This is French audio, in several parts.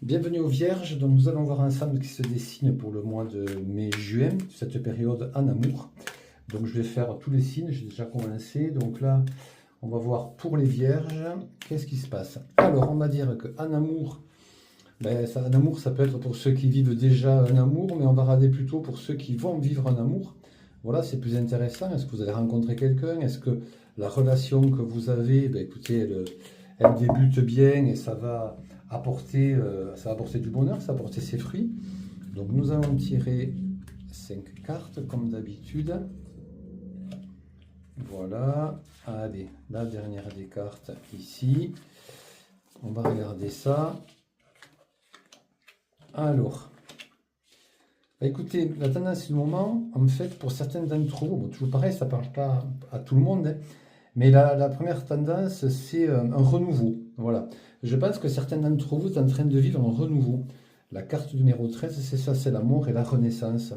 Bienvenue aux Vierges, donc nous allons voir ensemble ce qui se dessine pour le mois de mai-juin, cette période en amour. Donc je vais faire tous les signes, j'ai déjà commencé, donc là on va voir pour les Vierges, qu'est-ce qui se passe. Alors on va dire qu'en amour, en amour ça peut être pour ceux qui vivent déjà un amour, mais on va regarder plutôt pour ceux qui vont vivre un amour. Voilà, c'est plus intéressant, est-ce que vous allez rencontrer quelqu'un, est-ce que la relation que vous avez, écoutez, elle débute bien et ça va apporter du bonheur, ça va apporter ses fruits. Donc nous allons tirer 5 cartes comme d'habitude. Voilà, allez, la dernière des cartes ici. On va regarder ça. Alors, écoutez, la tendance du moment, en fait, pour certains d'entre vous, bon, toujours pareil, ça ne parle pas à tout le monde, hein, mais la première tendance, c'est un renouveau. Voilà. Je pense que certains d'entre vous sont en train de vivre un renouveau. La carte numéro 13, c'est ça, c'est l'amour et la renaissance.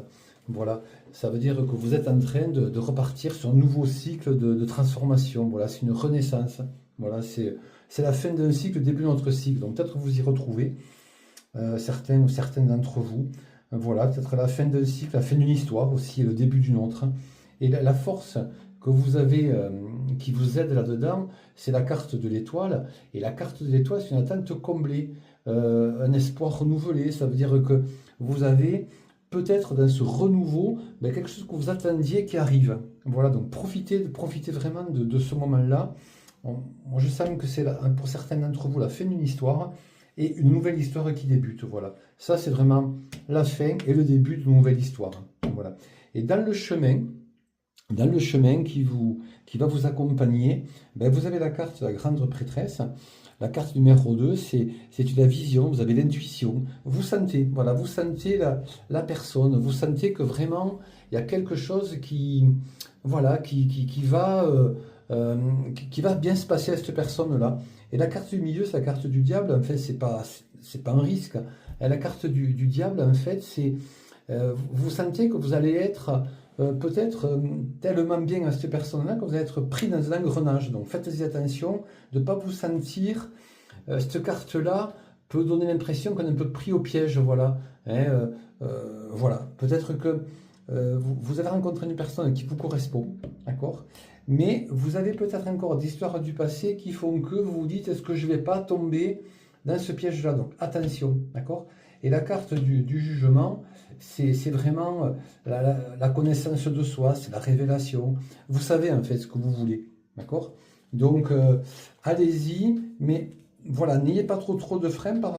Voilà. Ça veut dire que vous êtes en train de repartir sur un nouveau cycle de transformation. Voilà, c'est une renaissance. Voilà, c'est la fin d'un cycle, le début d'un autre cycle. Donc peut-être que vous y retrouvez, certains ou certaines d'entre vous. Voilà, peut-être la fin d'un cycle, la fin d'une histoire aussi, et le début d'une autre. Et la force que vous avez, qui vous aide là-dedans, c'est la carte de l'étoile. Et la carte de l'étoile, c'est une attente comblée, un espoir renouvelé. Ça veut dire que vous avez peut-être dans ce renouveau quelque chose que vous attendiez qui arrive. Voilà, donc profitez vraiment de ce moment-là. Moi, je sens que c'est pour certains d'entre vous la fin d'une histoire et une nouvelle histoire qui débute. Voilà, ça c'est vraiment la fin et le début d'une nouvelle histoire. Voilà. Et dans le chemin qui va vous accompagner, vous avez la carte de la grande prêtresse. La carte numéro 2, c'est la vision, vous avez l'intuition. Vous sentez, voilà, vous sentez la personne, vous sentez que vraiment, il y a quelque chose voilà, qui va bien se passer à cette personne-là. Et la carte du milieu, c'est la carte du diable. En fait, c'est pas un risque. Et la carte du diable, en fait, c'est vous sentez que vous allez être peut-être tellement bien à cette personne-là que vous allez être pris dans un engrenage. Donc faites-y attention de ne pas vous sentir. Cette carte-là peut donner l'impression qu'on est un peu pris au piège. Voilà. Hein, voilà. Peut-être que vous avez rencontré une personne qui vous correspond. D'accord ? Mais vous avez peut-être encore des histoires du passé qui font que vous vous dites est-ce que je ne vais pas tomber dans ce piège-là. Donc attention. D'accord ? Et la carte du jugement, c'est vraiment la connaissance de soi, c'est la révélation. Vous savez en fait ce que vous voulez, d'accord? Donc allez-y, mais voilà, n'ayez pas trop de freins par